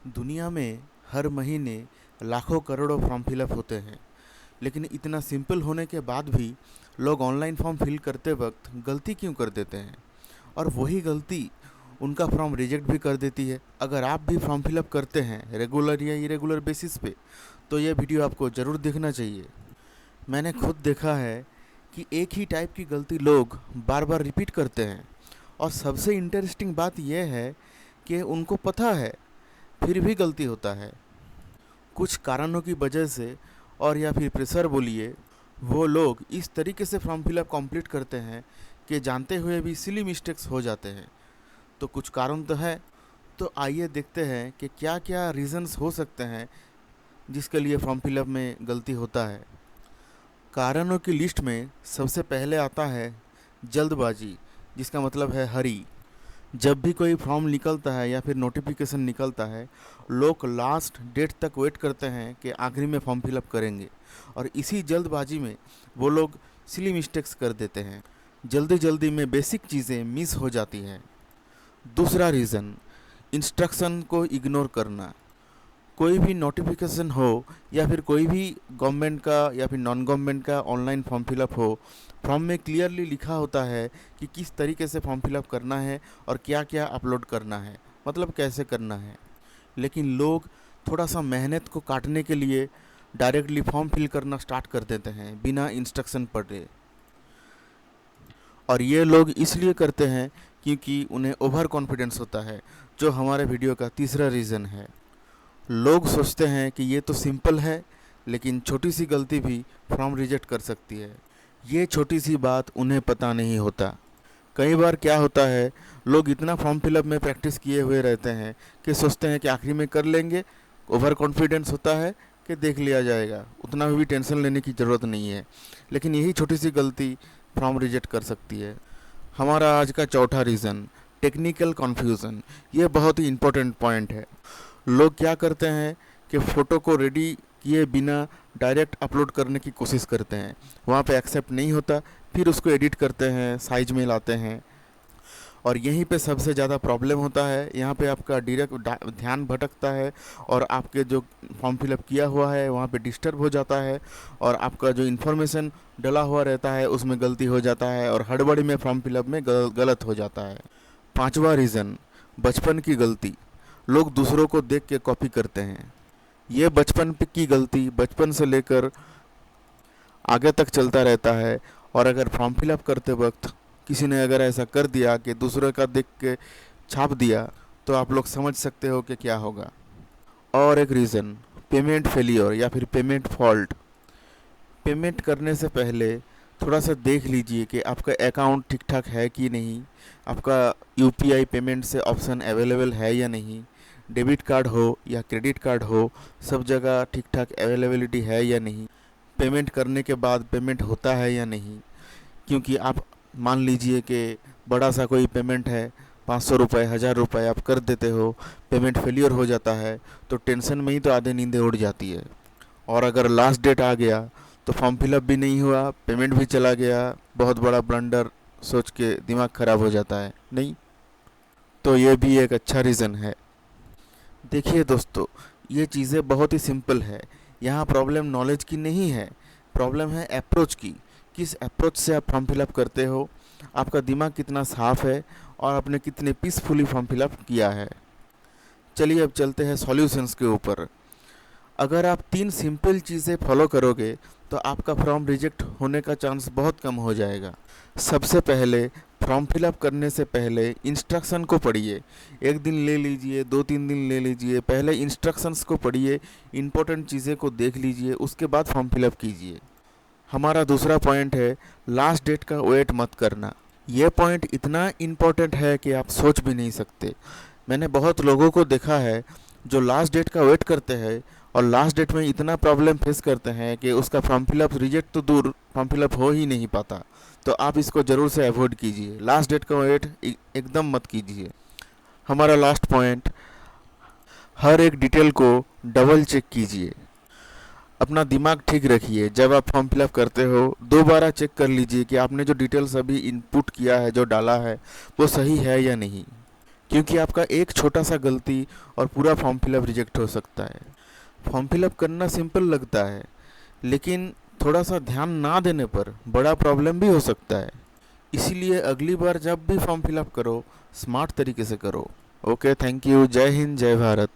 दुनिया में हर महीने लाखों करोड़ों फॉर्म फिलअप होते हैं। लेकिन इतना सिंपल होने के बाद भी लोग ऑनलाइन फॉर्म फिल करते वक्त गलती क्यों कर देते हैं, और वही गलती उनका फॉर्म रिजेक्ट भी कर देती है। अगर आप भी फॉर्म फिलअप करते हैं रेगुलर या इरेगुलर बेसिस पे, तो यह वीडियो आपको ज़रूर देखना चाहिए। मैंने खुद देखा है कि एक ही टाइप की गलती लोग बार बार रिपीट करते हैं, और सबसे इंटरेस्टिंग बात यह है कि उनको पता है फिर भी गलती होता है। कुछ कारणों की वजह से, और या फिर प्रेशर बोलिए, वो लोग इस तरीके से फॉर्म फिलअप कंप्लीट करते हैं कि जानते हुए भी सिली मिस्टेक्स हो जाते हैं। तो कुछ कारण तो है, तो आइए देखते हैं कि क्या क्या रीज़न्स हो सकते हैं जिसके लिए फॉर्म फिलअप में गलती होता है। कारणों की लिस्ट में सबसे पहले आता है जल्दबाजी, जिसका मतलब है हरी। जब भी कोई फॉर्म निकलता है या फिर नोटिफिकेशन निकलता है, लोग लास्ट डेट तक वेट करते हैं कि आखिरी में फॉर्म फिलअप करेंगे, और इसी जल्दबाजी में वो लोग सिली मिस्टेक्स कर देते हैं। जल्दी जल्दी में बेसिक चीज़ें मिस हो जाती हैं। दूसरा रीज़न, इंस्ट्रक्शन को इग्नोर करना। कोई भी नोटिफिकेशन हो या फिर कोई भी गवर्नमेंट का या फिर नॉन गवर्नमेंट का ऑनलाइन फॉर्म फिलअप हो, फॉर्म में क्लियरली लिखा होता है कि किस तरीके से फॉर्म फिलअप करना है और क्या क्या अपलोड करना है, मतलब कैसे करना है। लेकिन लोग थोड़ा सा मेहनत को काटने के लिए डायरेक्टली फॉर्म फिल करना स्टार्ट कर देते हैं बिना इंस्ट्रक्शन पढ़े। और ये लोग इसलिए करते हैं क्योंकि उन्हें ओवर कॉन्फिडेंस होता है, जो हमारे वीडियो का तीसरा रीज़न है। लोग सोचते हैं कि ये तो सिंपल है, लेकिन छोटी सी गलती भी फॉर्म रिजेक्ट कर सकती है। ये छोटी सी बात उन्हें पता नहीं होता। कई बार क्या होता है, लोग इतना फॉर्म फिलअप में प्रैक्टिस किए हुए रहते हैं कि सोचते हैं कि आखिरी में कर लेंगे। ओवर कॉन्फिडेंस होता है कि देख लिया जाएगा, उतना भी टेंशन लेने की ज़रूरत नहीं है। लेकिन यही छोटी सी गलती फॉर्म रिजेक्ट कर सकती है। हमारा आज का चौथा रीज़न, टेक्निकल कन्फ्यूज़न। ये बहुत ही इम्पोर्टेंट पॉइंट है। लोग क्या करते हैं कि फ़ोटो को रेडी किए बिना डायरेक्ट अपलोड करने की कोशिश करते हैं। वहाँ पे एक्सेप्ट नहीं होता, फिर उसको एडिट करते हैं, साइज में लाते हैं, और यहीं पे सबसे ज़्यादा प्रॉब्लम होता है। यहाँ पे आपका डायरेक्ट ध्यान भटकता है, और आपके जो फॉर्म फिलअप किया हुआ है वहाँ पे डिस्टर्ब हो जाता है, और आपका जो इन्फॉर्मेशन डला हुआ रहता है उसमें गलती हो जाता है, और हड़बड़ी में फॉर्म फिलअप में गलत हो जाता है। पांचवा रीज़न, बचपन की गलती। लोग दूसरों को देख के कॉपी करते हैं। ये बचपन की गलती बचपन से लेकर आगे तक चलता रहता है, और अगर फॉर्म फिलअप करते वक्त किसी ने अगर ऐसा कर दिया कि दूसरे का देख के छाप दिया, तो आप लोग समझ सकते हो कि क्या होगा। और एक रीज़न, पेमेंट फेलियर या फिर पेमेंट फॉल्ट। पेमेंट करने से पहले थोड़ा सा देख लीजिए कि आपका अकाउंट ठीक ठाक है कि नहीं, आपका यूपीआई पेमेंट से ऑप्शन अवेलेबल है या नहीं, डेबिट कार्ड हो या क्रेडिट कार्ड हो, सब जगह ठीक ठाक अवेलेबिलिटी है या नहीं, पेमेंट करने के बाद पेमेंट होता है या नहीं। क्योंकि आप मान लीजिए कि बड़ा सा कोई पेमेंट है, 500 रुपये, 1000 रुपये आप कर देते हो, पेमेंट फेलियर हो जाता है, तो टेंशन में ही तो आधे नींदें उड़ जाती है। और अगर लास्ट डेट आ गया तो फॉर्म फिलअप भी नहीं हुआ, पेमेंट भी चला गया, बहुत बड़ा ब्लंडर सोच के दिमाग ख़राब हो जाता है। नहीं, तो ये भी एक अच्छा रीज़न है। देखिए दोस्तों, ये चीज़ें बहुत ही सिंपल है। यहाँ प्रॉब्लम नॉलेज की नहीं है, प्रॉब्लम है अप्रोच की। किस अप्रोच से आप फॉर्म फिलअप करते हो, आपका दिमाग कितना साफ़ है, और आपने कितने पीसफुली फॉर्म फिलअप किया है। चलिए अब चलते हैं सॉल्यूशंस के ऊपर। अगर आप 3 सिंपल चीज़ें फॉलो करोगे तो आपका फॉर्म रिजेक्ट होने का चांस बहुत कम हो जाएगा। सबसे पहले, फॉर्म फिलअप करने से पहले इंस्ट्रक्शन को पढ़िए। एक दिन ले लीजिए, 2-3 दिन ले लीजिए, पहले इंस्ट्रक्शंस को पढ़िए, इंपॉर्टेंट चीज़ें को देख लीजिए, उसके बाद फॉर्म फिलअप कीजिए। हमारा दूसरा पॉइंट है, लास्ट डेट का वेट मत करना। ये पॉइंट इतना इम्पोर्टेंट है कि आप सोच भी नहीं सकते। मैंने बहुत लोगों को देखा है जो लास्ट डेट का वेट करते हैं, और लास्ट डेट में इतना प्रॉब्लम फेस करते हैं कि उसका फॉर्म फिलअप रिजेक्ट तो दूर, फॉर्म फिलअप हो ही नहीं पाता। तो आप इसको ज़रूर से अवॉइड कीजिए, लास्ट डेट का वेट एकदम मत कीजिए। हमारा लास्ट पॉइंट, हर एक डिटेल को डबल चेक कीजिए। अपना दिमाग ठीक रखिए। जब आप फॉर्म फिलअप करते हो, दोबारा चेक कर लीजिए कि आपने जो डिटेल्स अभी इनपुट किया है, जो डाला है, वो सही है या नहीं। क्योंकि आपका एक छोटा सा गलती और पूरा फॉर्म फिलअप रिजेक्ट हो सकता है। फॉर्म फिलअप करना सिंपल लगता है, लेकिन थोड़ा सा ध्यान ना देने पर बड़ा प्रॉब्लम भी हो सकता है। इसीलिए अगली बार जब भी फॉर्म फिलअप करो, स्मार्ट तरीके से करो। Okay, thank you. जय हिंद, जय भारत।